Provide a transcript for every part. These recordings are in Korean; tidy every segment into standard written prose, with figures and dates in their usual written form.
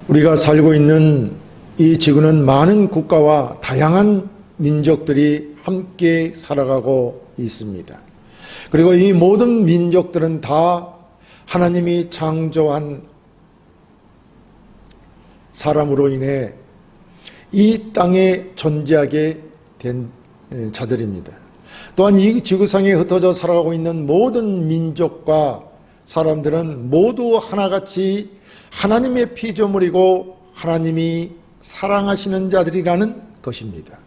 우리가 살고 있는 이 지구는 많은 국가와 다양한 민족들이 함께 살아가고 있습니다. 그리고 이 모든 민족들은 다 하나님이 창조한 사람으로 인해 이 땅에 존재하게 된 자들입니다. 또한 이 지구상에 흩어져 살아가고 있는 모든 민족과 사람들은 모두 하나같이 하나님의 피조물이고 하나님이 사랑하시는 자들이라는 것입니다.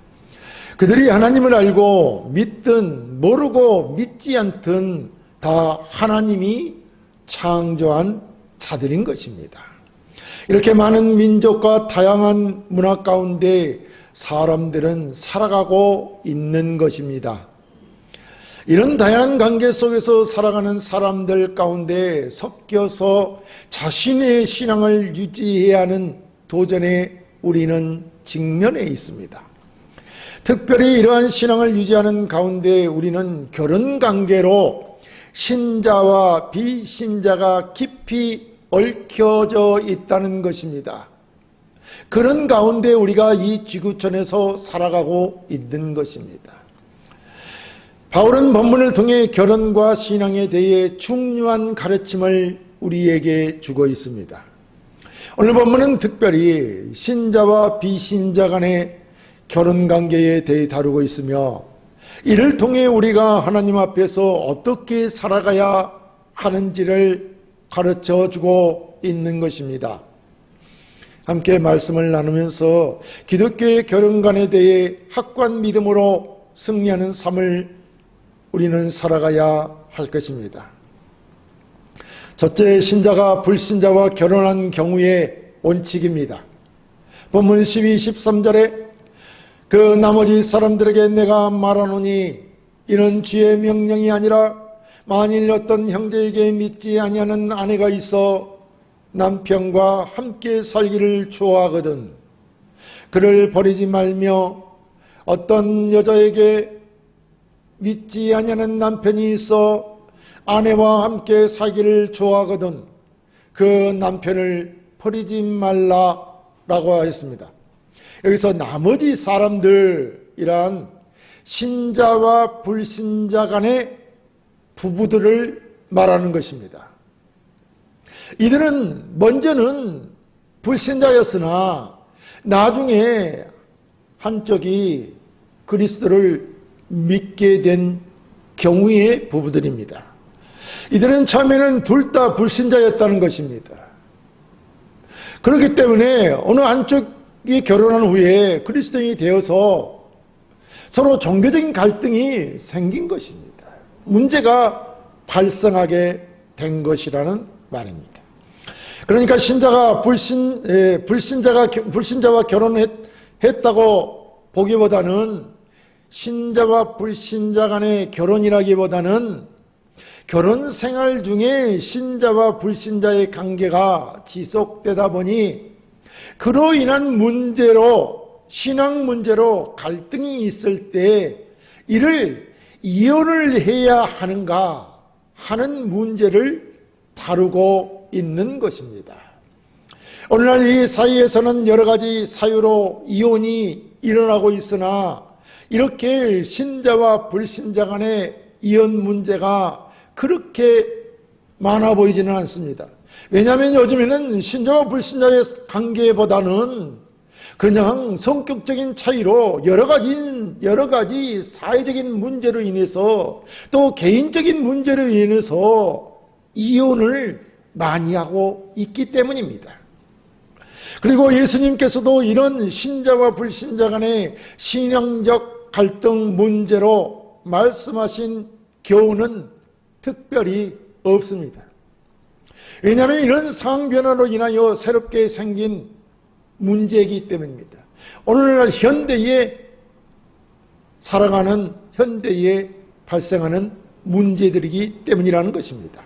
그들이 하나님을 알고 믿든 모르고 믿지 않든 다 하나님이 창조한 자들인 것입니다. 이렇게 많은 민족과 다양한 문화 가운데 사람들은 살아가고 있는 것입니다. 이런 다양한 관계 속에서 살아가는 사람들 가운데 섞여서 자신의 신앙을 유지해야 하는 도전에 우리는 직면해 있습니다. 특별히 이러한 신앙을 유지하는 가운데 우리는 결혼관계로 신자와 비신자가 깊이 얽혀져 있다는 것입니다. 그런 가운데 우리가 이 지구촌에서 살아가고 있는 것입니다. 바울은 본문을 통해 결혼과 신앙에 대해 중요한 가르침을 우리에게 주고 있습니다. 오늘 본문은 특별히 신자와 비신자 간의 결혼관계에 대해 다루고 있으며 이를 통해 우리가 하나님 앞에서 어떻게 살아가야 하는지를 가르쳐주고 있는 것입니다. 함께 말씀을 나누면서 기독교의 결혼관에 대해 확고한 믿음으로 승리하는 삶을 우리는 살아가야 할 것입니다. 첫째, 신자가 불신자와 결혼한 경우의 원칙입니다. 본문 12, 13절에 그 나머지 사람들에게 내가 말하노니 이는 주의 명령이 아니라 만일 어떤 형제에게 믿지 아니하는 아내가 있어 남편과 함께 살기를 좋아하거든 그를 버리지 말며 어떤 여자에게 믿지 아니하는 남편이 있어 아내와 함께 살기를 좋아하거든 그 남편을 버리지 말라라고 했습니다. 여기서 나머지 사람들이란 신자와 불신자 간의 부부들을 말하는 것입니다. 이들은 먼저는 불신자였으나 나중에 한쪽이 그리스도를 믿게 된 경우의 부부들입니다. 이들은 처음에는 둘 다 불신자였다는 것입니다. 그렇기 때문에 어느 한쪽이 결혼한 후에 그리스도인이 되어서 서로 종교적인 갈등이 생긴 것입니다. 문제가 발생하게 된 것이라는 말입니다. 그러니까 신자가 불신자와 결혼했다고 보기보다는 신자와 불신자 간의 결혼이라기보다는 결혼 생활 중에 신자와 불신자의 관계가 지속되다 보니 그로 인한 문제로 신앙 문제로 갈등이 있을 때 이를 이혼을 해야 하는가 하는 문제를 다루고 있는 것입니다. 오늘날 이 사회에서는 여러 가지 사유로 이혼이 일어나고 있으나 이렇게 신자와 불신자 간의 이혼 문제가 그렇게 많아 보이지는 않습니다. 왜냐하면 요즘에는 신자와 불신자의 관계보다는 그냥 성격적인 차이로 여러 가지 사회적인 문제로 인해서 또 개인적인 문제로 인해서 이혼을 많이 하고 있기 때문입니다. 그리고 예수님께서도 이런 신자와 불신자 간의 신앙적 갈등 문제로 말씀하신 교훈은 특별히 없습니다. 왜냐하면 이런 상황 변화로 인하여 새롭게 생긴 문제이기 때문입니다. 오늘날 현대에 살아가는 현대에 발생하는 문제들이기 때문이라는 것입니다.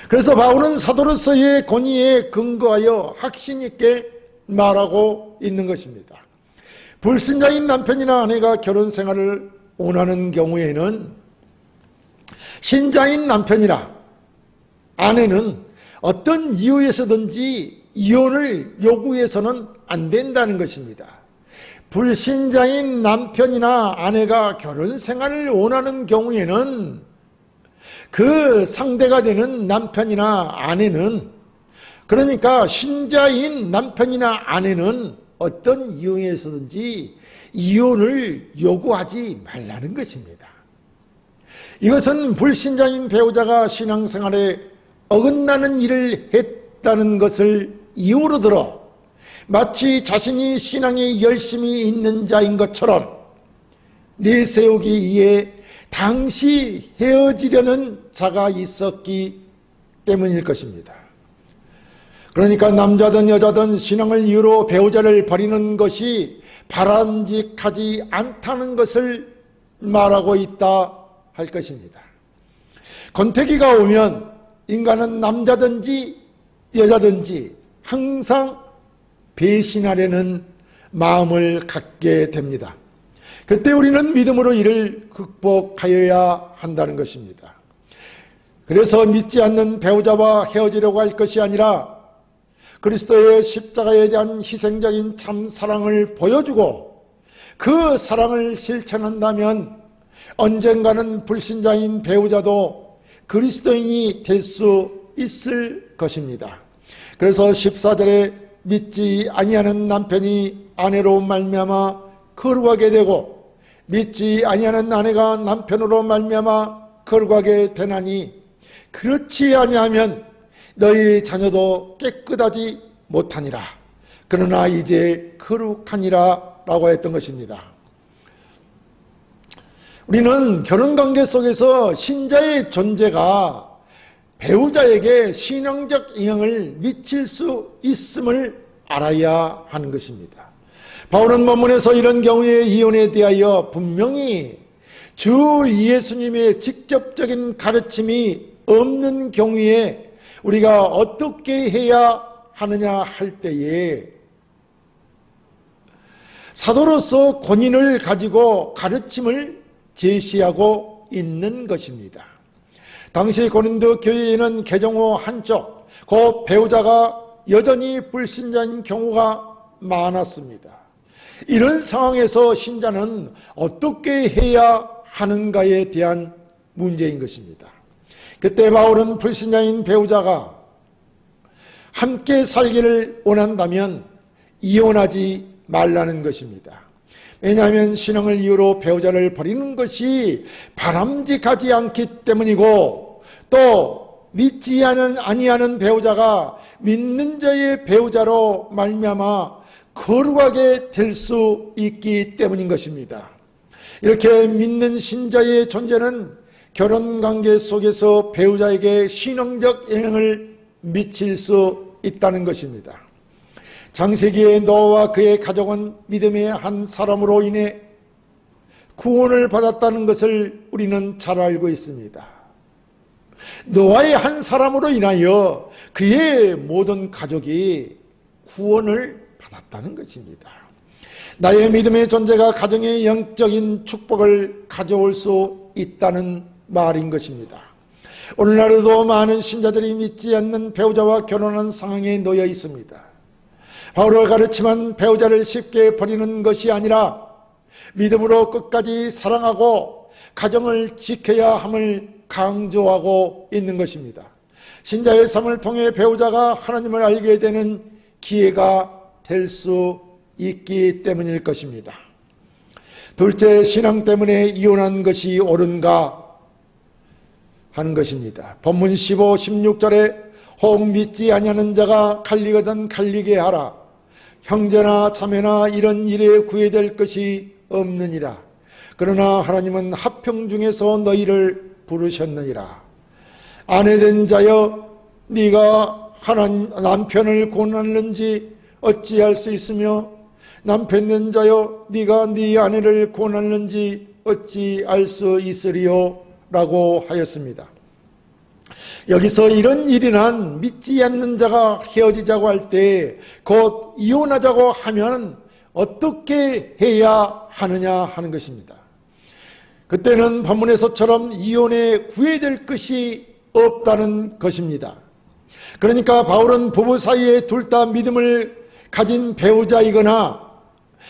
그래서 바울은 사도로서의 권위에 근거하여 확신 있게 말하고 있는 것입니다. 불신자인 남편이나 아내가 결혼 생활을 원하는 경우에는 신자인 남편이나 아내는 어떤 이유에서든지 이혼을 요구해서는 안 된다는 것입니다. 불신자인 남편이나 아내가 결혼 생활을 원하는 경우에는 그 상대가 되는 남편이나 아내는, 그러니까 신자인 남편이나 아내는 어떤 이유에서든지 이혼을 요구하지 말라는 것입니다. 이것은 불신자인 배우자가 신앙생활에 어긋나는 일을 했다는 것을 이유로 들어 마치 자신이 신앙에 열심히 있는 자인 것처럼 내세우기 위해 당시 헤어지려는 자가 있었기 때문일 것입니다. 그러니까 남자든 여자든 신앙을 이유로 배우자를 버리는 것이 바람직하지 않다는 것을 말하고 있다 할 것입니다. 권태기가 오면 인간은 남자든지 여자든지 항상 배신하려는 마음을 갖게 됩니다. 그때 우리는 믿음으로 이를 극복하여야 한다는 것입니다. 그래서 믿지 않는 배우자와 헤어지려고 할 것이 아니라 그리스도의 십자가에 대한 희생적인 참 사랑을 보여주고 그 사랑을 실천한다면 언젠가는 불신자인 배우자도 그리스도인이 될 수 있을 것입니다. 그래서 14절에 믿지 아니하는 남편이 아내로 말미암아 거룩하게 되고 믿지 아니하는 아내가 남편으로 말미암아 거룩하게 되나니 그렇지 아니하면 너희 자녀도 깨끗하지 못하니라. 그러나 이제 거룩하니라 라고 했던 것입니다. 우리는 결혼관계 속에서 신자의 존재가 배우자에게 신앙적 영향을 미칠 수 있음을 알아야 하는 것입니다. 바울은 본문에서 이런 경우의 이혼에 대하여 분명히 주 예수님의 직접적인 가르침이 없는 경우에 우리가 어떻게 해야 하느냐 할 때에 사도로서 권위를 가지고 가르침을 제시하고 있는 것입니다. 당시 고린도 교회에는 개종 후 한쪽 곧 배우자가 여전히 불신자인 경우가 많았습니다. 이런 상황에서 신자는 어떻게 해야 하는가에 대한 문제인 것입니다. 그때 바울은 불신자인 배우자가 함께 살기를 원한다면 이혼하지 말라는 것입니다. 왜냐하면 신앙을 이유로 배우자를 버리는 것이 바람직하지 않기 때문이고 또 믿지 아니하는 배우자가 믿는 자의 배우자로 말미암아 거룩하게 될 수 있기 때문인 것입니다. 이렇게 믿는 신자의 존재는 결혼관계 속에서 배우자에게 신앙적 영향을 미칠 수 있다는 것입니다. 창세기의 노아와 그의 가족은 믿음의 한 사람으로 인해 구원을 받았다는 것을 우리는 잘 알고 있습니다. 노아의 한 사람으로 인하여 그의 모든 가족이 구원을 받았다는 것입니다. 나의 믿음의 존재가 가정의 영적인 축복을 가져올 수 있다는 말인 것입니다. 오늘날에도 많은 신자들이 믿지 않는 배우자와 결혼한 상황에 놓여 있습니다. 바울을 가르치면 배우자를 쉽게 버리는 것이 아니라 믿음으로 끝까지 사랑하고 가정을 지켜야 함을 강조하고 있는 것입니다. 신자의 삶을 통해 배우자가 하나님을 알게 되는 기회가 될 수 있기 때문일 것입니다. 둘째, 신앙 때문에 이혼한 것이 옳은가 하는 것입니다. 본문 15, 16절에 혹 믿지 아니하는 자가 갈리거든 갈리게 하라. 형제나 자매나 이런 일에 구애될 것이 없느니라. 그러나 하나님은 합형 중에서 너희를 부르셨느니라. 아내된 자여 네가 남편을 고난하는지 어찌할 수 있으며 남편된 자여 네가 네 아내를 고난하는지 어찌알 수 있으리요 라고 하였습니다. 여기서 이런 일이 난 믿지 않는 자가 헤어지자고 할 때 곧 이혼하자고 하면 어떻게 해야 하느냐 하는 것입니다. 그때는 본문에서처럼 이혼에 구애될 것이 없다는 것입니다. 그러니까 바울은 부부 사이에 둘 다 믿음을 가진 배우자이거나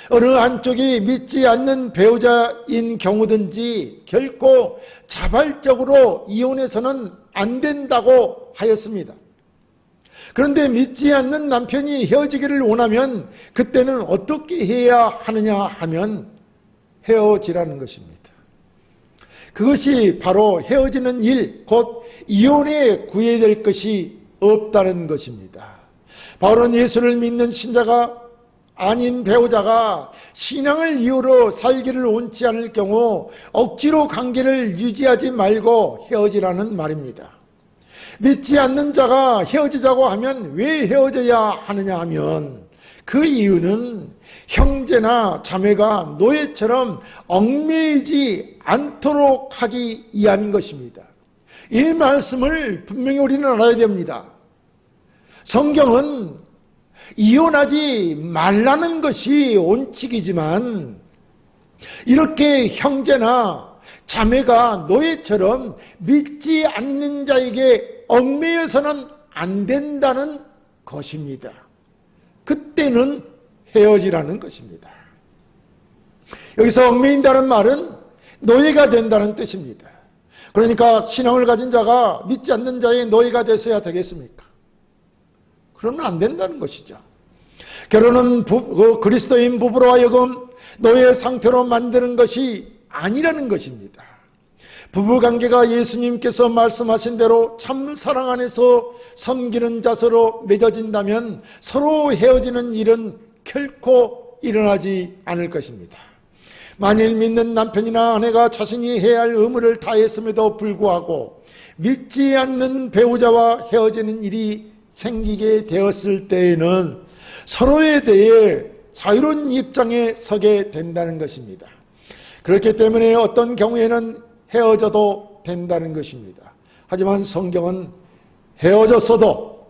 어느 한쪽이 믿지 않는 배우자인 경우든지 결코 자발적으로 이혼해서는 안 된다고 하였습니다. 그런데 믿지 않는 남편이 헤어지기를 원하면 그때는 어떻게 해야 하느냐 하면 헤어지라는 것입니다. 그것이 바로 헤어지는 일, 곧 이혼에 구애될 것이 없다는 것입니다. 바울은 예수를 믿는 신자가 아닌 배우자가 신앙을 이유로 살기를 원치 않을 경우 억지로 관계를 유지하지 말고 헤어지라는 말입니다. 믿지 않는 자가 헤어지자고 하면 왜 헤어져야 하느냐 하면 그 이유는 형제나 자매가 노예처럼 얽매이지 않도록 하기 위함인 것입니다. 이 말씀을 분명히 우리는 알아야 됩니다. 성경은 이혼하지 말라는 것이 원칙이지만 이렇게 형제나 자매가 노예처럼 믿지 않는 자에게 얽매여서는 안 된다는 것입니다. 그때는 헤어지라는 것입니다. 여기서 얽매인다는 말은 노예가 된다는 뜻입니다. 그러니까 신앙을 가진 자가 믿지 않는 자의 노예가 되어야 되겠습니까? 그러면 안 된다는 것이죠. 결혼은 그리스도인 부부로 하여금 노예 상태로 만드는 것이 아니라는 것입니다. 부부관계가 예수님께서 말씀하신 대로 참 사랑 안에서 섬기는 자세로 맺어진다면 서로 헤어지는 일은 결코 일어나지 않을 것입니다. 만일 믿는 남편이나 아내가 자신이 해야 할 의무를 다했음에도 불구하고 믿지 않는 배우자와 헤어지는 일이 생기게 되었을 때에는 서로에 대해 자유로운 입장에 서게 된다는 것입니다. 그렇기 때문에 어떤 경우에는 헤어져도 된다는 것입니다. 하지만 성경은 헤어졌어도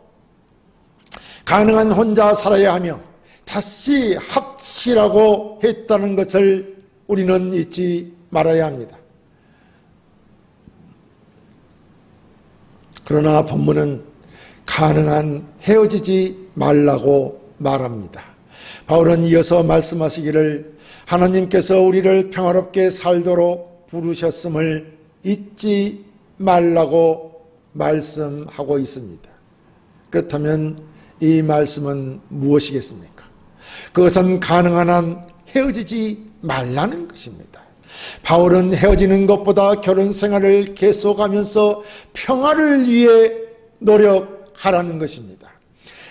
가능한 혼자 살아야 하며 다시 합치라고 했다는 것을 우리는 잊지 말아야 합니다. 그러나 본문은 가능한 헤어지지 말라고 말합니다. 바울은 이어서 말씀하시기를 하나님께서 우리를 평화롭게 살도록 부르셨음을 잊지 말라고 말씀하고 있습니다. 그렇다면 이 말씀은 무엇이겠습니까? 그것은 가능한 한 헤어지지 말라는 것입니다. 바울은 헤어지는 것보다 결혼 생활을 계속하면서 평화를 위해 노력하라는 것입니다.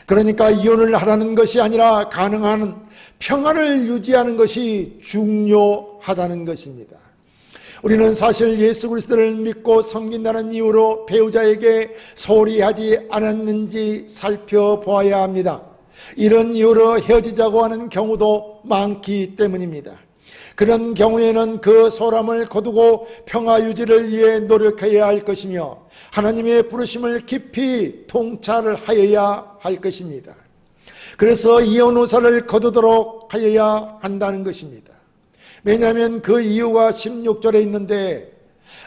그러니까 이혼을 하라는 것이 아니라 가능한 평화를 유지하는 것이 중요하다는 것입니다. 우리는 사실 예수 그리스도를 믿고 섬긴다는 이유로 배우자에게 소홀히 하지 않았는지 살펴보아야 합니다. 이런 이유로 헤어지자고 하는 경우도 많기 때문입니다. 그런 경우에는 그 소홀함을 거두고 평화 유지를 위해 노력해야 할 것이며 하나님의 부르심을 깊이 통찰을 하여야 할 것입니다. 그래서 이혼 의사를 거두도록 하여야 한다는 것입니다. 왜냐하면 그 이유가 16절에 있는데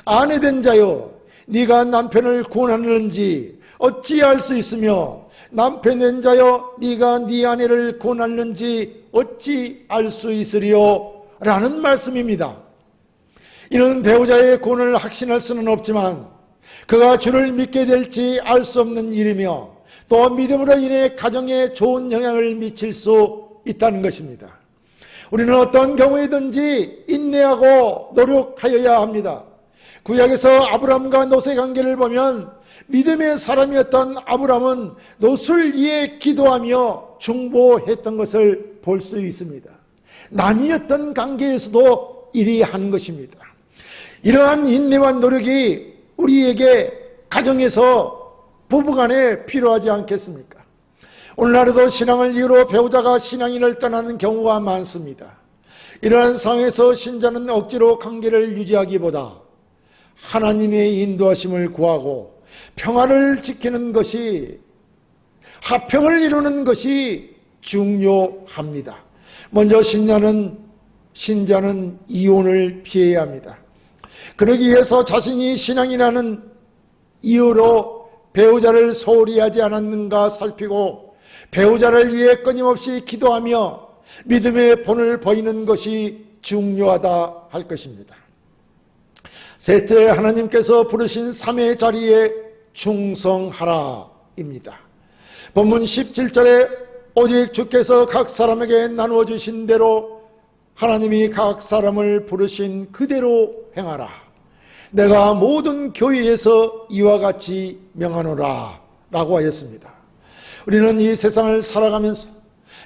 아내된 자여 네가 남편을 구원하는지 어찌할 수 있으며 남편된 자여 네가 네 아내를 구원하는지 어찌 알 수 있으리요 라는 말씀입니다. 이는 배우자의 구원을 확신할 수는 없지만 그가 주를 믿게 될지 알 수 없는 일이며 또 믿음으로 인해 가정에 좋은 영향을 미칠 수 있다는 것입니다. 우리는 어떤 경우에든지 인내하고 노력하여야 합니다. 구약에서 아브람과 롯의 관계를 보면 믿음의 사람이었던 아브람은 롯을 위해 기도하며 중보했던 것을 볼 수 있습니다. 남이었던 관계에서도 이리 한 것입니다. 이러한 인내와 노력이 우리에게 가정에서 부부간에 필요하지 않겠습니까? 오늘날에도 신앙을 이유로 배우자가 신앙인을 떠나는 경우가 많습니다. 이러한 상황에서 신자는 억지로 관계를 유지하기보다 하나님의 인도하심을 구하고 평화를 지키는 것이, 화평을 이루는 것이 중요합니다. 먼저 신자는 이혼을 피해야 합니다. 그러기 위해서 자신이 신앙이라는 이유로 배우자를 소홀히 하지 않았는가 살피고 배우자를 위해 끊임없이 기도하며 믿음의 본을 보이는 것이 중요하다 할 것입니다. 셋째, 하나님께서 부르신 3의 자리에 충성하라입니다. 본문 17절에 오직 주께서 각 사람에게 나누어 주신 대로 하나님이 각 사람을 부르신 그대로 행하라. 내가 모든 교회에서 이와 같이 명하노라 라고 하였습니다. 우리는 이 세상을 살아가면서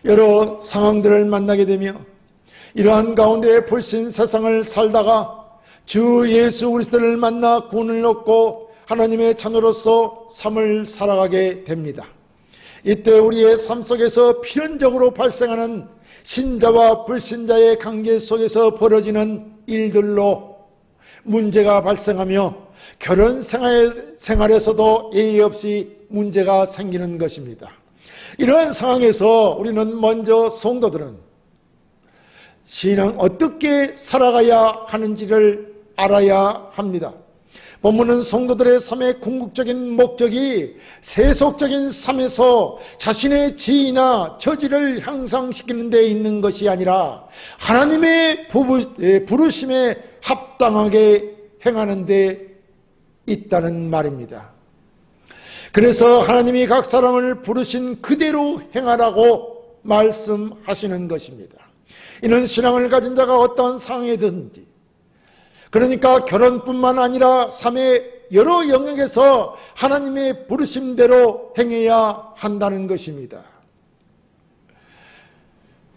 여러 상황들을 만나게 되며 이러한 가운데 불신 세상을 살다가 주 예수 그리스도를 만나 구원을 얻고 하나님의 자녀로서 삶을 살아가게 됩니다. 이때 우리의 삶 속에서 필연적으로 발생하는 신자와 불신자의 관계 속에서 벌어지는 일들로 문제가 발생하며 결혼 생활에서도 예의 없이 문제가 생기는 것입니다. 이러한 상황에서 우리는 먼저 성도들은 신앙 어떻게 살아가야 하는지를 알아야 합니다. 본문은 성도들의 삶의 궁극적인 목적이 세속적인 삶에서 자신의 지위나 처지를 향상시키는 데 있는 것이 아니라 하나님의 부르심에 합당하게 행하는 데 있다는 말입니다. 그래서 하나님이 각 사람을 부르신 그대로 행하라고 말씀하시는 것입니다. 이는 신앙을 가진 자가 어떠한 상황이든지, 그러니까 결혼뿐만 아니라 삶의 여러 영역에서 하나님의 부르심대로 행해야 한다는 것입니다.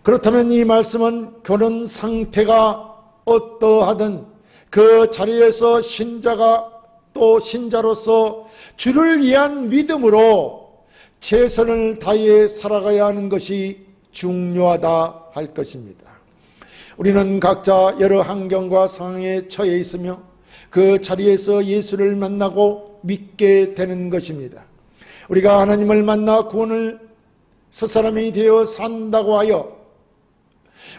그렇다면 이 말씀은 결혼 상태가 어떠하든 그 자리에서 신자가 또 신자로서 주를 위한 믿음으로 최선을 다해 살아가야 하는 것이 중요하다 할 것입니다. 우리는 각자 여러 환경과 상황에 처해 있으며 그 자리에서 예수를 만나고 믿게 되는 것입니다. 우리가 하나님을 만나 구원을 새 사람이 되어 산다고 하여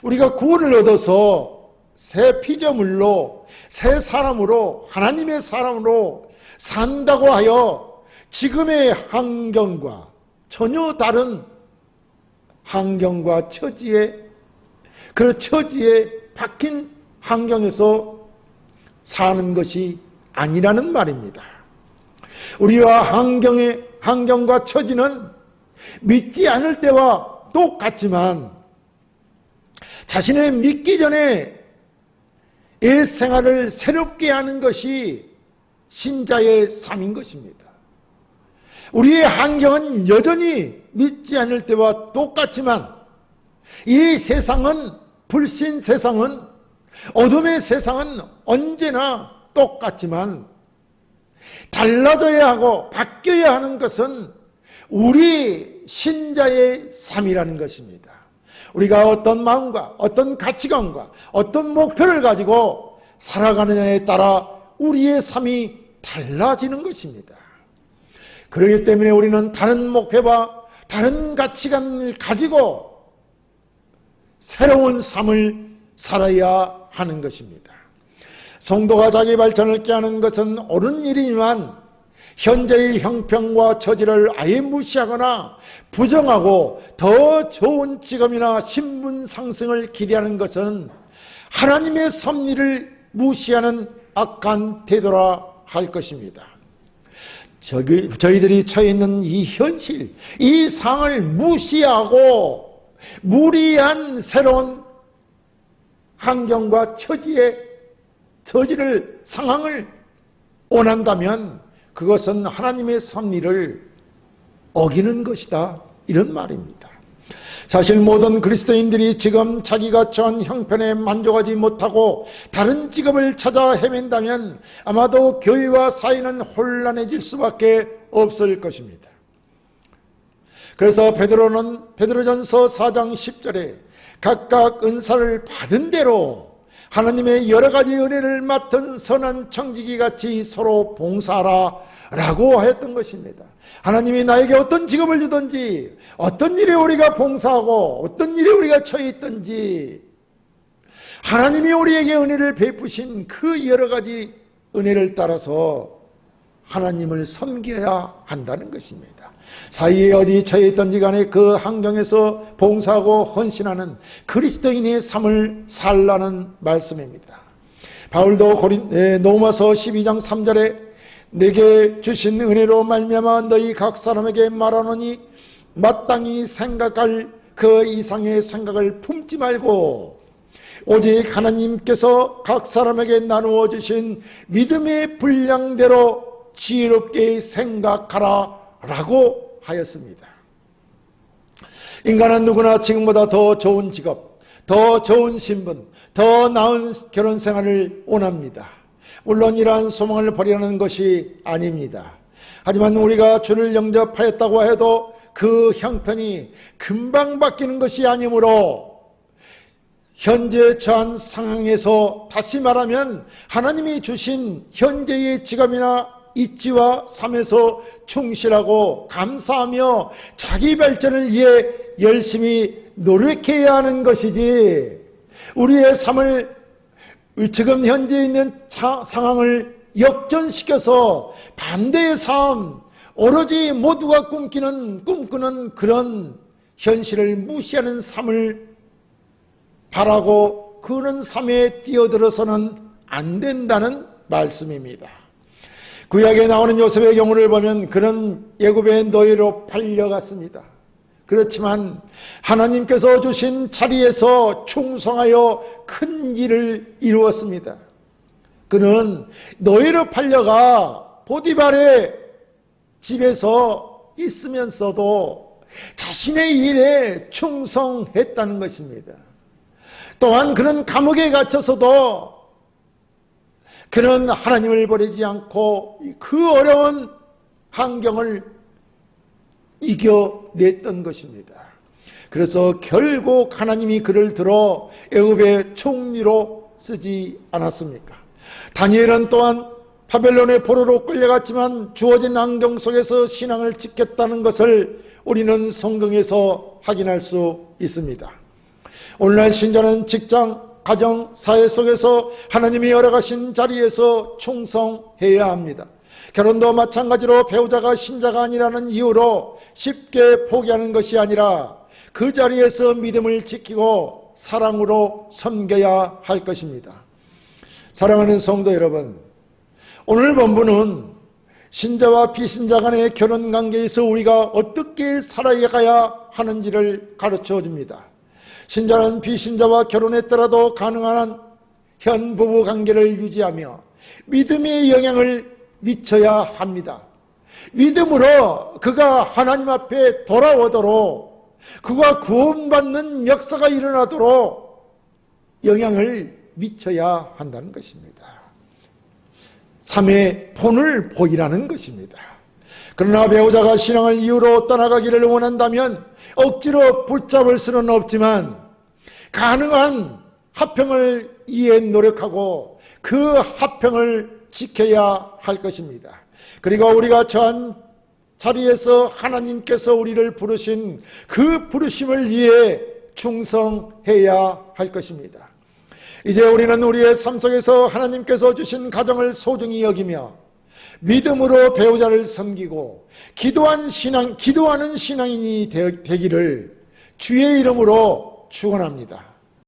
우리가 구원을 얻어서 새 피조물로 새 사람으로 하나님의 사람으로 산다고 하여 지금의 환경과 전혀 다른 환경과 처지에 그 처지에 박힌 환경에서 사는 것이 아니라는 말입니다. 우리와 환경과 처지는 믿지 않을 때와 똑같지만 자신의 믿기 전에 옛 생활을 새롭게 하는 것이 신자의 삶인 것입니다. 우리의 환경은 여전히 믿지 않을 때와 똑같지만 이 세상은 불신 세상은 어둠의 세상은 언제나 똑같지만 달라져야 하고 바뀌어야 하는 것은 우리 신자의 삶이라는 것입니다. 우리가 어떤 마음과 어떤 가치관과 어떤 목표를 가지고 살아가느냐에 따라 우리의 삶이 달라지는 것입니다. 그렇기 때문에 우리는 다른 목표와 다른 가치관을 가지고 새로운 삶을 살아야 하는 것입니다. 성도가 자기 발전을 꾀하는 것은 옳은 일이지만 현재의 형편과 처지를 아예 무시하거나 부정하고 더 좋은 직업이나 신분 상승을 기대하는 것은 하나님의 섭리를 무시하는 악한 태도라 할 것입니다. 저희들이 처해 있는 이 현실, 이 상을 무시하고 무리한 새로운 환경과 상황을 원한다면 그것은 하나님의 섭리를 어기는 것이다, 이런 말입니다. 사실 모든 그리스도인들이 지금 자기가 처한 형편에 만족하지 못하고 다른 직업을 찾아 헤맨다면 아마도 교회와 사회는 혼란해질 수밖에 없을 것입니다. 그래서 베드로전서 4장 10절에 각각 은사를 받은 대로 하나님의 여러 가지 은혜를 맡은 선한 청지기 같이 서로 봉사하라 라고 하였던 것입니다. 하나님이 나에게 어떤 직업을 주든지 어떤 일에 우리가 봉사하고 어떤 일에 우리가 처해 있든지 하나님이 우리에게 은혜를 베푸신 그 여러 가지 은혜를 따라서 하나님을 섬겨야 한다는 것입니다. 사이에 어디 처해 있든지 간에 그 환경에서 봉사하고 헌신하는 그리스도인의 삶을 살라는 말씀입니다. 바울도 로마서 12장 3절에 내게 주신 은혜로 말미암아 너희 각 사람에게 말하노니 마땅히 생각할 그 이상의 생각을 품지 말고 오직 하나님께서 각 사람에게 나누어 주신 믿음의 분량대로 지혜롭게 생각하라 라고 하였습니다. 인간은 누구나 지금보다 더 좋은 직업, 더 좋은 신분, 더 나은 결혼 생활을 원합니다. 물론 이러한 소망을 버리는 것이 아닙니다. 하지만 우리가 주를 영접하였다고 해도 그 형편이 금방 바뀌는 것이 아니므로 현재 처한 상황에서 다시 말하면 하나님이 주신 현재의 직업이나 입지와 삶에서 충실하고 감사하며 자기 발전을 위해 열심히 노력해야 하는 것이지, 우리의 삶을 지금 현재 있는 상황을 역전시켜서 반대의 삶, 오로지 모두가 꿈꾸는 그런 현실을 무시하는 삶을 바라고 그런 삶에 뛰어들어서는 안 된다는 말씀입니다. 구약에 나오는 요셉의 경우를 보면 그는 애굽의 노예로 팔려갔습니다. 그렇지만 하나님께서 주신 자리에서 충성하여 큰 일을 이루었습니다. 그는 노예로 팔려가 보디발의 집에서 있으면서도 자신의 일에 충성했다는 것입니다. 또한 그는 감옥에 갇혀서도 그는 하나님을 버리지 않고 그 어려운 환경을 이겨냈던 것입니다. 그래서 결국 하나님이 그를 들어 애굽의 총리로 쓰지 않았습니까? 다니엘은 또한 바벨론의 포로로 끌려갔지만 주어진 환경 속에서 신앙을 지켰다는 것을 우리는 성경에서 확인할 수 있습니다. 오늘날 신자는 직장, 가정, 사회 속에서 하나님이 열어가신 자리에서 충성해야 합니다. 결혼도 마찬가지로 배우자가 신자가 아니라는 이유로 쉽게 포기하는 것이 아니라 그 자리에서 믿음을 지키고 사랑으로 섬겨야 할 것입니다. 사랑하는 성도 여러분, 오늘 본문은 신자와 비신자 간의 결혼 관계에서 우리가 어떻게 살아가야 하는지를 가르쳐 줍니다. 신자는 비신자와 결혼했더라도 가능한 현 부부 관계를 유지하며 믿음의 영향을 미쳐야 합니다. 믿음으로 그가 하나님 앞에 돌아오도록, 그가 구원받는 역사가 일어나도록 영향을 미쳐야 한다는 것입니다. 삶의 본을 보이라는 것입니다. 그러나 배우자가 신앙을 이유로 떠나가기를 원한다면 억지로 붙잡을 수는 없지만 가능한 합평을 위해 노력하고 그 합평을 지켜야 할 것입니다. 그리고 우리가 처한 자리에서 하나님께서 우리를 부르신 그 부르심을 위해 충성해야 할 것입니다. 이제 우리는 우리의 삶 속에서 하나님께서 주신 가정을 소중히 여기며 믿음으로 배우자를 섬기고 기도하는 신앙인이 되기를 주의 이름으로 축원합니다.